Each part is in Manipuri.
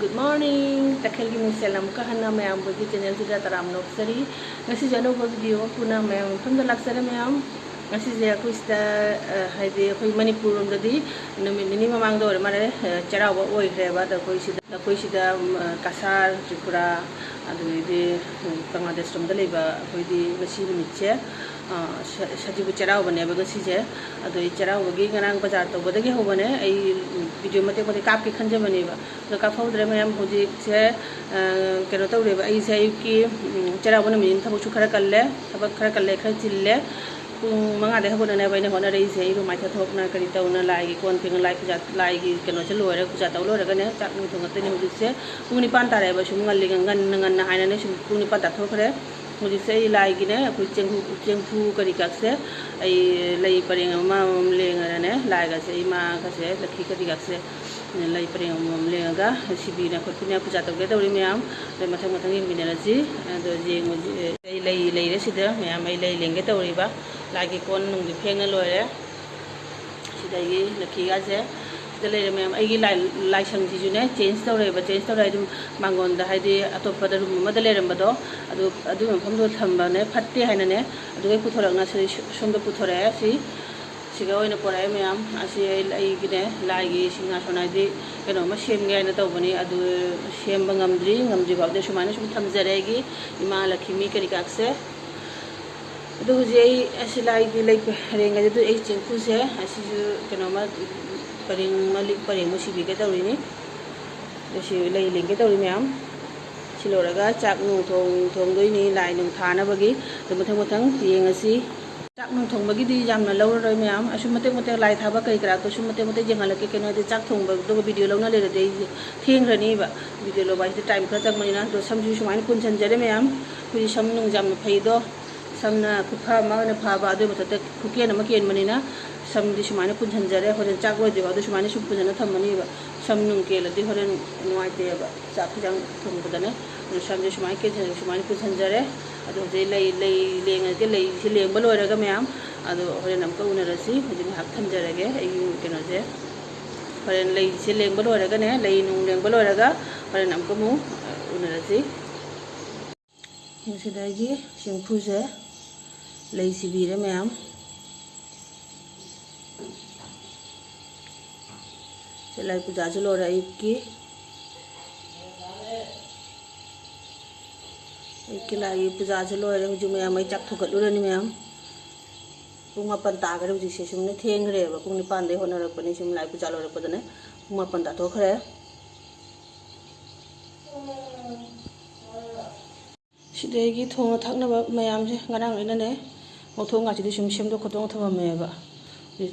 Good morning. Takhel gi misalam ka hanna mayam bogi channel sida taram noksari. Ngasi jano ko video puna mayam thumda laksare mayam. Ngasi je ko ista haide ko Manipur umdadi nini mamang do mare chara oi reba da ko sida kasar tripura adu de Bangladesh tum da leba ko di ngasi mitche sajibu chara bane ba ngasi je adu chara bogi ngarang bazar to bodagi hobane ai video mate mate kap ki khanje bane ba तो काफा उधर में हम होजी से क्या होता है उधर ऐसे ही कि चरा बने मिन था कुछ खरा कर ले खरा चिल ले मंगा देखा बोलने भाई ने होना रही से ही रुमाई था थोक ना करी तो उन्हें लाएगी कौन फिर लाएगी क्या नो चलो है कुछ आता उलो रखा ने चाक नहीं थोंगते नहीं होजी से पुनी पान तारे बस मुंगल लिंगन गन ना हाइना ने पुनी पान तार थोक रहे मुझे से ही लाएगी ने कुछ चेंगफू करी काक से आई लाई परेंग माँ लेंगे ने लाएगा से माँ का से लकी करी काक से लाई परेंग लेंगा सीबी ना खुद ने कुछ आता उगे तो उरी मैम तो मथंग मथंग ये मिने लजी तो ये मुझे लाई रेसिदे मैम आई लाई लेंगे तो उरी बा लागी कौन नुंगी फेंग लोरे सीधा ये लकी का से ले मैम आई लाई संग चीज़ ने चेंज तो रहे तुम मांगों दा है दी अतो पदर मदद ले रहे बदो अदु हम दो थंबा ने फट्टे है ने अदु के पुथोरक ना से सुंदर पुथोरे है सिगा ओइना पराय मैम आसी लाइगिने लाइगी सिंगा सोनादि केनो मा सेमगे आइना तौबनी अदु सेमबा ngamdri बावदे सुमाने सुम थमजरेगी इमा लक्ष्मी करिकाक्से अदु हुजे आसी लाइगी लाइक रेंगा जदु ए चेंफुसे आसी केनो मा परिंग मुसिबि के तौरिनी दसि लाई लेंगे तौरि मैम सिलोरगा चाक नु थोंग दोइनी लाइ नु थानाबगी तो मथंग येंगासी चाक नु थोंबगी दी जामना लौररोय मैम असु मते लाई थाबा कई करा तो सु मते जेंगालके केनो दे चाक थोंबा दो वीडियो लौना ले दे थेंग्रनी बा वीडियो लो बाइ टाइम खरा चकमनिना तो समजु सुमाइन कुनसन जरे मैम कुइ सम नु जाम फैदो समना खुफा माने फाबा दो मते खुकेन म केन मनिना समदि सुमाइन कुनसन जरे होरे चाक लो देबा दो सुमाइन सु पुजना थमनी बा सम नु केलदि होरे नुवाइते बा चाक जंग थोंबदने समदि सुमाइन के सुमाइन कुनसन जरे अदो जे लई लेंगे के लई से लेंबा लोरगा मैम अदो होरेन हमको उनरसी होजिन हाक थमजरगे आई केनो जे होरेन लई से लेंबा लोरगा ने लई नु लेंबा लोरगा होरेन हमको मु उनरसी मुसिदागी सिंफु से लई सिबिरे मैम से लाई पूजा चलो रही की लागी पूजा से लोरे हूँ मैम मैं चाक थोगलुरनी मैम पुंग मापन तागरे हूँ सुमने थेंग्रे पुंग निपान होनरपनी सुम लाई पूजा लोरपदने पुंग मापन ताथोखरे सिदेगी थोंग थकनब मैम से ngana ngौथों गाची सुम सेमदो खतों थममेबा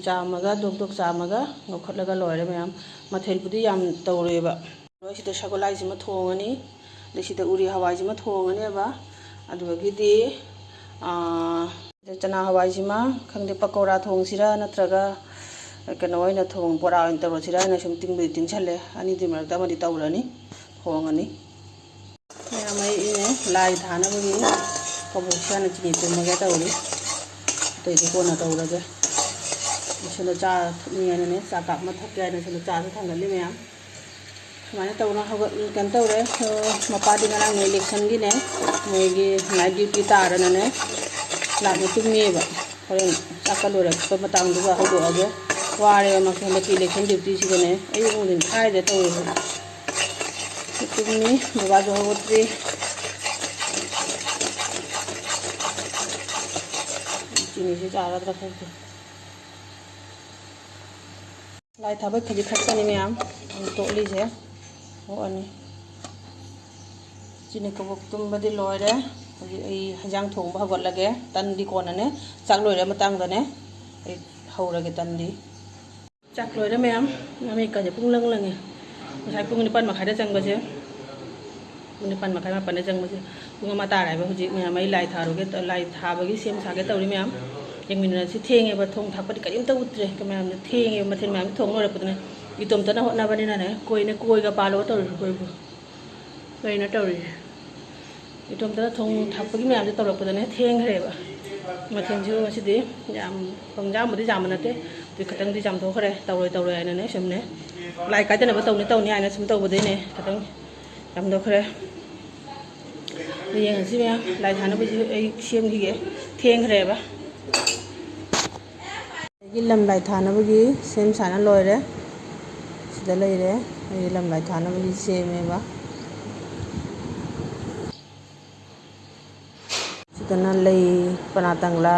चामगा दोक चामगा ngौखटलगा लोरे मैम मथेलपुदी याम तौरेबा सिदा सगोलाई सिमा थोंगनी लेसिदा उरी हवाई सिमा थोंगने बा अदुगिदी चना हवाई सिमा खंगदे पकोड़ा थोंगसिरा नत्रगा कनो ओइना थोंग बोरा ओइन तरोसिरा ना सुम तिंगबि तिंगछले अनि दिमरदा मदि तौरनी थोंगनी मैम इने लाई थाना बगी कबोसा न चिनि तुमगे तौरी तैदि कोना तौरगे इसनो चा नियने चा काप मा थक्के न सनो चा थांगली मैम माने तौना हगत कन तौरे मपादी गना ने इलेक्शन गी ने मोगी नाइट ड्यूटी तारने लाने तुमेबा होरेन चाकलोरे प मतंग दुगा हगो अगे वारे मखे मति इलेक्शन ड्यूटी सिगने ए उदिन खाइदे तौरे तुमनी बाबा जो होत्री चिनी से चारा रखते लाई थाबे खजी खटनी मैम तोली से हो अनि चिनी कबक तुम्बदी लोरे हजांग थोंबा हगलगे तंदी कोनने चाक लोरे मतंगदने हौरगे तंदी चाक लोरे मैम नमी कजे पुंग लंगे मसाई पुंग निपान मखाइदा चंगबसे पुंग निपान मखाइ मापन चंगबसे पुंग मा ताराइबा हुजि मैम आई लाई थारोगे लाई थाबगी सेम सागे तौरी मैम यंगमिनसी थेंगेबा थोंग थापदि करिमता उतरे मैम थेंगे मथेन मैम थोंग लोरपदने इतोमतना होटनाबनिना ने कोइगा पालो तौरि कोइबु कोइना तौरि इतोमतना थोंग थापगी मैम तौरपदने थेंग्रेबा मथेंजु ngasidi yam pangjam budi jamanate tu khatang di jam thokre tawroi tawroi aina ne semne lai kai tane ba tawni aina sum taw budi ne khatang ꯌꯥꯝꯗꯣꯛꯈ꯭ꯔꯦ ꯌꯦꯡꯉꯁꯤ ꯃꯌꯥꯝ ꯂꯥꯏ ꯊꯥꯅꯕꯁꯤ ꯑꯩ ꯁꯦꯝꯈꯤꯒꯦ ꯊꯦꯡꯈ꯭ꯔꯦꯕ ꯑꯩꯒꯤ ꯂꯝ ꯂꯥꯏ ꯊꯥꯅꯕꯒꯤ ꯁꯦꯝ ꯁꯥꯅ ꯂꯣꯏꯔꯦ ꯁꯤꯗ ꯂꯩꯔꯦ ꯑꯩꯒꯤ ꯂꯝ ꯂꯥꯏ ꯊꯥꯅꯕꯒꯤ ꯁꯦꯝꯃꯦꯕ ꯁꯤꯗꯅ ꯂꯩ ꯄꯅꯥ ꯇꯪꯂꯥ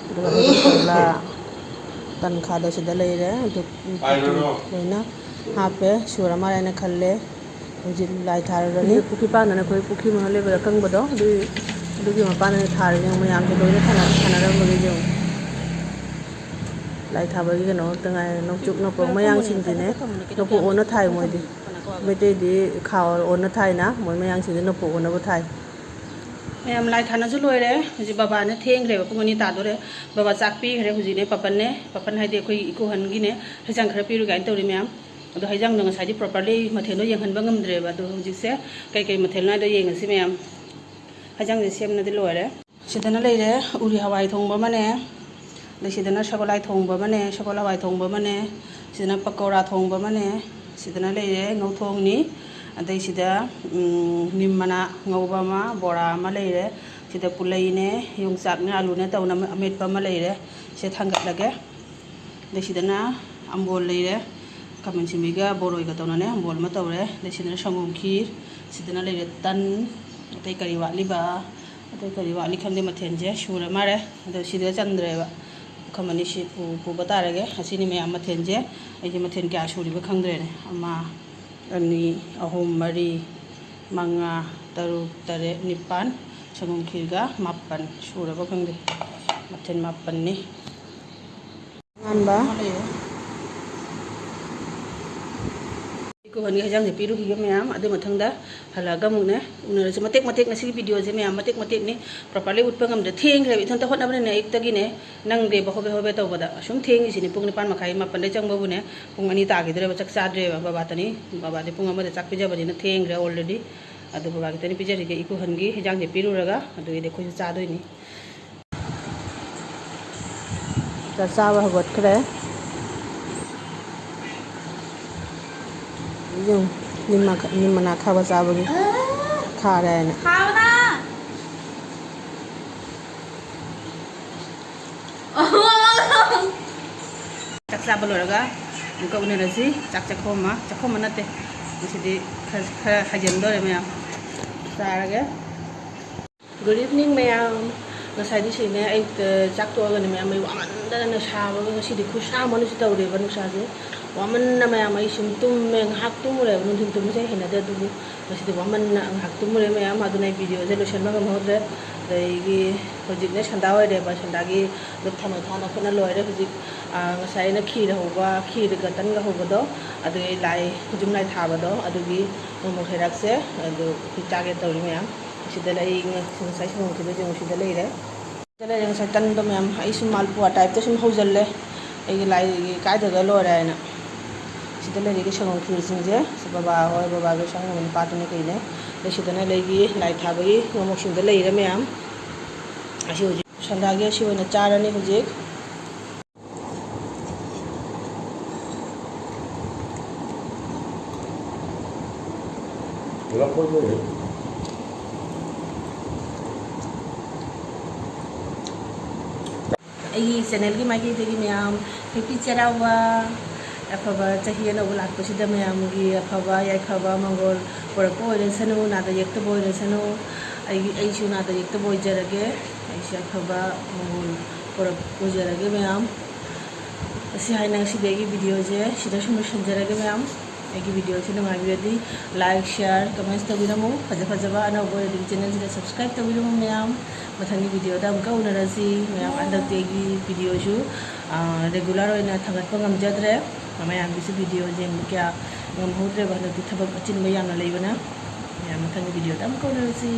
ꯑꯗꯨꯒ ꯍꯩꯔꯨꯛ ꯇꯪꯂꯥ ꯇꯟꯈꯥꯗꯣ ꯁꯤꯗ ꯂꯩꯔꯦ ꯑꯗꯨ ꯂꯣꯏꯅ ꯍꯥꯞꯄꯦ ꯁꯨꯔ ꯃꯥꯜꯂꯦꯅ ꯈꯜꯂꯦ ꯍꯧꯖꯤꯛ ꯂꯥꯏ ꯊꯥꯔꯨꯔꯅꯤ ꯄꯨꯈ꯭ꯔꯤ ꯄꯥꯟꯗꯅ ꯑꯩꯈꯣꯏ ꯄꯨꯈ꯭ꯔꯤ ꯃꯅꯨꯡ ꯂꯩꯕꯗ ꯑꯀꯪꯕꯗꯣ ꯑꯗꯨꯒꯤ ꯃꯄꯥꯟꯗꯅ ꯊꯥꯔꯤꯁꯦ ꯃꯌꯥꯝꯁꯦ ꯂꯣꯏꯅ ꯊꯥꯅꯔꯝꯕꯒꯤ ꯌꯦꯡꯉꯨ ꯂꯥꯏ ꯊꯥꯕꯒꯤ ꯀꯩꯅꯣ ꯈꯛꯇ ꯉꯥꯏꯔꯦ ꯅꯣꯡꯆꯨꯞ ꯅꯣꯡꯄꯣꯛ ꯃꯌꯥꯡꯁꯤꯡꯁꯤꯅꯦ ꯅꯣꯡꯄꯣꯛ ꯑꯣꯟꯅ ꯊꯥꯏ ꯃꯣꯏꯗꯤ ꯃꯩꯇꯩꯗꯤ ꯈꯥ ꯑꯣꯟꯅ ꯊꯥꯏꯅ ꯃꯣꯏ ꯃꯌꯥꯡꯁꯤꯡꯁꯤ ꯅꯣꯡꯄꯣꯛ ꯑꯣꯟꯅꯕ ꯊꯥꯏ ꯃꯌꯥꯝ ꯂꯥꯏ ꯊꯥꯅꯁꯨ ꯂꯣꯏꯔꯦ ꯍꯧꯖꯤꯛ ꯕꯕꯥꯅ ꯊꯦꯡꯈ꯭ꯔꯦꯕ ꯄꯨꯡ 2 ꯇꯥꯗꯣꯔꯦ ꯕꯕꯥ ꯆꯥꯛ ꯄꯤꯈ꯭ꯔꯦ ꯍꯧꯖꯤꯛꯅꯦ ꯄꯄꯟ ꯍꯥꯏꯗꯤ ꯑꯩꯈꯣꯏ ꯏꯀꯨꯍꯟꯒꯤꯅꯦ ꯍꯩꯖꯥꯡ ꯈꯔ ꯄꯤꯔꯨ ꯀꯥꯏꯅ ꯇꯧꯔꯤ ꯃꯌꯥꯝ ꯑꯗꯣ ꯍꯩꯖꯥꯡꯗꯣ ꯉꯁꯥꯏꯗꯤ ꯄ꯭ꯔꯣꯄꯔꯂꯤ ꯃꯊꯦꯜꯗꯣ ꯌꯦꯡꯍꯟꯕ ꯉꯝꯗ꯭ꯔꯦꯕ ꯑꯗꯣ ꯍꯧꯖꯤꯛꯁꯦ ꯀꯩꯀꯩ ꯃꯊꯦꯜꯅꯣ ꯍꯥꯏꯗꯣ ꯌꯦꯡꯉꯁꯤ ꯃꯌꯥꯝ ꯍꯩꯖꯥꯡꯁꯦ ꯁꯦꯝꯅꯗꯤ ꯂꯣꯏꯔꯦ ꯁꯤꯗꯅ ꯂꯩꯔꯦ ꯎꯔꯤ ꯍꯋꯥꯏ ꯊꯣꯡꯕ ꯑꯃꯅꯦ ꯑꯗꯩ ꯁꯤꯗꯅ ꯁꯒꯣꯜꯍꯋꯥꯏ ꯊꯣꯡꯕ ꯑꯃꯅꯦ ꯁꯒꯣꯜ ꯍꯋꯥꯏ ꯊꯣꯡꯕ ꯑꯃꯅꯦ ꯁꯤꯗꯅ ꯄꯀꯧꯔꯥ ꯊꯣꯡꯕ ꯑꯃꯅꯦ ꯁꯤꯗꯅ ꯂꯩꯔꯦ ꯉꯧꯊꯣꯡꯅꯤ ꯑꯗꯩ ꯁꯤꯗ ꯅꯤꯝ ꯃꯅꯥ ꯉꯧꯕ ꯑꯃ ꯕꯣꯔꯥ ꯑꯃ ꯂꯩꯔꯦ ꯁꯤꯗ ꯄꯨꯂꯩꯅꯦ ꯌꯣꯡꯆꯥꯛꯅꯦ ꯑꯂꯨꯅꯦ ꯇꯧꯅ ꯑꯃꯦꯠꯄ ꯑꯃ ꯂꯩꯔꯦ ꯁꯤꯗ ꯊꯥꯡꯒꯠꯂꯒꯦ ꯑꯗꯩ ꯁꯤꯗꯅ ꯑꯝꯕꯣꯜ ꯂꯩꯔꯦ ꯈꯥꯃꯦꯟ ꯑꯁꯤꯟꯕꯤꯒ ꯕꯣꯔꯣꯏꯒ ꯇꯧꯅꯅꯦ ꯑꯝꯕꯣꯜ ꯑꯃ ꯇꯧꯔꯦ ꯑꯗꯩ ꯁꯤꯗꯅ ꯁꯪꯒꯣꯝ ꯈꯤꯔ ꯁꯤꯗꯅ ꯂꯩꯔꯦ ꯇꯟ ꯑꯇꯩ ꯀꯔꯤ ꯋꯥꯠꯂꯤꯕ ꯑꯇꯩ ꯀꯔꯤ ꯋꯥꯠꯂꯤ ꯈꯪꯗꯦ ꯃꯊꯦꯜꯁꯦ ꯁꯨꯔ ꯃꯥꯜꯂꯦ ꯑꯗꯣ ꯁꯤꯗ ꯆꯟꯗ꯭ꯔꯦꯕ ꯄꯨꯈꯝ ꯑꯅꯤ ꯁꯤ ꯄꯨꯕ ꯇꯥꯔꯒꯦ ꯑꯁꯤꯅꯤ ꯃꯌꯥꯝ ꯃꯊꯦꯜꯁꯦ ꯑꯩꯁꯦ ꯃꯊꯦꯜ ꯀꯌꯥ ꯁꯨꯔꯤꯕ ꯈꯪꯗ꯭ꯔꯦꯅꯦ 1 2 3 4 5 6 7 9 ꯁꯪꯒꯣꯝ ꯈꯤꯔꯒ 9 ꯁꯨꯔꯕ ꯈꯪꯗꯦ ꯃꯊꯦꯜ 9ꯅꯤ ꯑꯉꯥꯟꯕ ꯏꯀꯨꯍꯟꯒꯤ ꯍꯩꯖꯥꯡꯁꯦ ꯄꯤꯔꯨꯈꯤꯒꯦ ꯃꯌꯥꯝ ꯑꯗꯨ ꯃꯊꯪꯗ ꯍꯜꯂꯛꯑꯒ ꯑꯃꯨꯛꯅꯦ ꯎꯅꯔꯁꯤ ꯃꯇꯦꯛ ꯃꯇꯦꯛ ꯉꯁꯤꯒꯤ ꯚꯤꯗꯤꯑꯣꯁꯦ ꯃꯌꯥꯝ ꯃꯇꯦꯛ ꯃꯇꯦꯛꯅꯤ ꯄ꯭ꯔꯣꯄꯔꯂꯤ ꯎꯠꯄ ꯉꯝꯗ꯭ꯔꯦ ꯊꯦꯡꯈ꯭ꯔꯦꯕ ꯏꯊꯟꯇ ꯍꯣꯠꯅꯕꯅꯤꯅ ꯑꯌꯨꯛꯇꯒꯤꯅꯦ ꯅꯪꯗꯦꯕ ꯍꯣꯕꯦ ꯍꯣꯕꯦ ꯇꯧꯕꯗ ꯑꯁꯨꯝ ꯊꯦꯡꯉꯤꯁꯤꯅꯤ ꯄꯨꯡ 9:30 9ꯗꯩ ꯆꯪꯕꯕꯨꯅꯦ ꯄꯨꯡ 2 ꯇꯥꯈꯤꯗ꯭ꯔꯦꯕ ꯆꯥꯛ ꯆꯥꯗ꯭ꯔꯦꯕ ꯕꯕꯥꯗꯤ ꯄꯨꯡ 1ꯗ ꯆꯥꯛ ꯄꯤꯖꯕꯅꯤꯅ ꯊꯦꯡꯈ꯭ꯔꯦ ꯑꯣꯜꯔꯦꯗꯤ ꯑꯗꯨ ꯕꯕꯥꯒꯤꯇꯅꯤ ꯄꯤꯖꯔꯤꯒꯦ ꯏꯀꯨꯍꯟꯒꯤ ꯍꯩꯖꯥꯡꯁꯦ ꯄꯤꯔꯨꯔꯒ ꯑꯗꯨꯒꯤꯗꯤ ꯑꯩꯈꯣꯏꯁꯨ ꯆꯥꯗꯣꯏꯅꯤ ꯆꯥꯕ ꯍꯧꯒꯠꯈ꯭ꯔꯦ ꯅꯤꯝ ꯃꯅꯥ ꯈꯥꯕ ꯆꯥꯕꯒꯤ ꯈꯥꯔꯦ ꯍꯥꯏꯅ ꯆꯥꯛ ꯆꯥꯕ ꯂꯣꯏꯔꯒ ꯑꯃꯨꯛꯀ ꯎꯅꯔꯁꯤ ꯆꯥꯛ ꯆꯥꯛꯈꯣꯝ ꯅꯠꯇꯦ ꯉꯁꯤꯗꯤ ꯈꯔ ꯍꯩꯖꯤꯟꯗꯣꯔꯦ ꯃꯌꯥꯝ ꯆꯥꯔꯒꯦ ꯒꯨꯗ ꯏꯚꯅꯤꯡ ꯃꯌꯥꯝ ꯉꯁꯥꯏꯗꯤ ꯁꯤꯅꯦ ꯑꯌꯨꯛꯇ ꯆꯥꯛ ꯇꯣꯛꯑꯒꯅꯦ ꯃꯌꯥꯝ ꯑꯩ ꯋꯥꯃꯟꯗꯅ ꯁꯥꯕꯒ ꯉꯁꯤꯗꯤ ꯈꯨꯠꯁꯥ ꯑꯃꯅꯁꯨ ꯇꯧꯔꯦꯕ ꯅꯨꯡꯁꯥꯁꯦ ꯋꯥꯃꯟꯅ ꯃꯌꯥꯝ ꯑꯩ ꯁꯨꯝ ꯇꯨꯝꯃꯦ ꯉꯥꯏꯍꯥꯛ ꯇꯨꯝꯃꯨꯔꯦꯕ ꯅꯨꯡꯊꯤꯜ ꯇꯨꯝꯕꯁꯦ ꯍꯩꯅꯗꯦ ꯑꯗꯨꯕꯨ ꯉꯁꯤꯗꯤ ꯋꯥꯃꯟꯅ ꯉꯥꯏꯍꯥꯛ ꯇꯨꯝꯃꯨꯔꯦ ꯃꯌꯥꯝ ꯑꯗꯨꯅ ꯑꯩ ꯚꯤꯗꯤꯑꯣꯁꯦ ꯂꯣꯏꯁꯤꯟꯕ ꯉꯝꯍꯧꯗ꯭ꯔꯦ ꯑꯗꯒꯤ ꯍꯧꯖꯤꯛꯅꯦ ꯁꯟꯗꯥ ꯑꯣꯏꯔꯦꯕ ꯁꯟꯗꯥꯒꯤ ꯗꯨꯛ ꯊꯥꯎꯃꯩ ꯊꯥꯅ ꯈꯣꯠꯅ ꯂꯣꯏꯔꯦ ꯍꯧꯖꯤꯛ ꯉꯁꯥꯏ ꯑꯩꯅ ꯈꯤꯔꯒ ꯇꯟꯒ ꯍꯧꯕꯗꯣ ꯑꯗꯨꯒꯤ ꯍꯨꯖꯨꯝ ꯂꯥꯏ ꯊꯥꯕꯗꯣ ꯑꯗꯨꯒꯤ ꯅꯣꯡꯃ ꯈꯩꯔꯥꯛꯁꯦ ꯑꯗꯨ ꯆꯥꯒꯦ ꯇꯧꯔꯤ ꯃꯌꯥꯝ ꯁꯤꯗ ꯂꯩ ꯉꯁꯥꯏ ꯁꯪꯒꯣꯝ ꯈꯤꯔꯁꯦ ꯁꯤꯗ ꯂꯩꯔꯦ ꯉꯁꯥꯏ ꯇꯟꯗꯣ ꯃꯌꯥꯝ ꯑꯩ ꯁꯨꯝ ꯃꯥꯜꯄꯨꯋꯥ ꯇꯥꯏꯞꯇ ꯁꯨꯝ ꯍꯧꯖꯜꯂꯦ ꯑꯩꯒꯤ ꯂꯥꯏꯒꯤ ꯀꯥꯏꯗꯒ ꯂꯣꯏꯔꯦ ꯍꯥꯏꯅ ꯁꯤꯗ ꯂꯩꯔꯤꯒꯤ ꯁꯪꯒꯣꯝ ꯈꯤꯔꯁꯤꯡꯁꯦ ꯕꯕꯥꯒ ꯁꯪꯒꯣꯝ ꯅꯨꯄꯥꯗꯨꯅ ꯀꯩꯅꯦ ꯑꯗꯩ ꯁꯤꯗꯅ ꯂꯩꯒꯤ ꯂꯥꯏ ꯊꯥꯕꯒꯤ ꯉꯥꯃꯣꯛꯁꯤꯡꯗ ꯂꯩꯔꯦ ꯃꯌꯥꯝ ꯑꯁꯤ ꯍꯧꯖꯤꯛ ꯁꯟꯗꯥꯒꯤ ꯑꯁꯤ ꯑꯣꯏꯅ ꯆꯥꯔꯅꯤ ꯍꯧꯖꯤꯛ ꯑꯩꯒꯤ ꯆꯦꯅꯦꯜꯒꯤ ꯃꯥꯏꯀꯩꯗꯒꯤ ꯃꯌꯥꯝ ꯍꯦꯄꯤ ꯆꯩꯔꯥꯎꯕ ꯑꯐꯕ ꯆꯍꯤ ꯑꯅꯧꯕ ꯂꯥꯛꯄꯁꯤꯗ ꯃꯌꯥꯝꯒꯤ ꯑꯐꯕ ꯌꯥꯏꯐꯕ ꯃꯪꯒꯣꯜ ꯄꯨꯔꯛꯄ ꯑꯣꯏꯔꯁꯅꯨ ꯅꯥꯗ ꯌꯦꯛꯇꯕ ꯑꯣꯏꯔꯁꯅꯨ ꯑꯩꯁꯨ ꯅꯥꯗ ꯌꯦꯛꯇꯕ ꯑꯣꯏꯖꯔꯒꯦ ꯑꯩꯁꯨ ꯑꯐꯕ ꯃꯪꯒꯣꯜ ꯑꯣꯏꯖꯔꯒꯦ ꯃꯌꯥꯝ ꯑꯁꯤ ꯍꯥꯏꯅ ꯉꯁꯤꯗꯤ ꯑꯩꯒꯤ ꯚꯤꯗꯤꯑꯣꯁꯦ ꯁꯤꯗ ꯁꯨꯝ ꯂꯣꯏꯁꯤꯟꯖꯔꯒꯦ ꯃꯌꯥꯝ ꯑꯩꯒꯤ ꯚꯤꯗꯤꯑꯣꯁꯤ ꯅꯨꯡꯉꯥꯏꯕꯤꯔꯗꯤ ꯂꯥꯏꯛ ꯁꯤꯌꯥꯔ ꯀꯃꯦꯟꯠ ꯇꯧꯕꯤꯔꯝꯃꯨ ꯐꯖꯕ ꯑꯅꯧꯕ ꯑꯣꯏꯔꯗꯤ ꯆꯦꯅꯦꯜꯁꯤꯗ ꯁꯕꯁꯀ꯭ꯔꯥꯏꯕ ꯇꯧꯕꯤꯔꯝꯃꯨ ꯃꯌꯥꯝ ꯃꯊꯪꯒꯤ ꯚꯤꯗꯤꯑꯣꯗ ꯑꯃꯨꯛꯀ ꯎꯅꯔꯁꯤ ꯃꯌꯥꯝ ꯍꯟꯗꯛꯇꯤ ꯑꯩꯒꯤ ꯚꯤꯗꯤꯑꯣꯁꯨ ꯔꯦꯒꯨꯂꯔ ꯑꯣꯏꯅ ꯊꯥꯒꯠꯄ ꯉꯝꯖꯗ꯭ꯔꯦ ꯃꯌꯥꯝꯒꯤꯁꯨ ꯚꯤꯗꯤꯑꯣ ꯌꯦꯡꯕ ꯀꯌꯥ ꯉꯝꯍꯧꯗ꯭ꯔꯦꯕ ꯍꯟꯗꯛꯇꯤ ꯊꯕꯛ ꯑꯆꯤꯟꯕ ꯌꯥꯝꯅ ꯂꯩꯕꯅ ꯃꯌꯥꯝ ꯃꯊꯪꯒꯤ ꯚꯤꯗꯤꯑꯣꯗ ꯑꯃꯨꯛꯀ ꯎꯅꯔꯁꯤ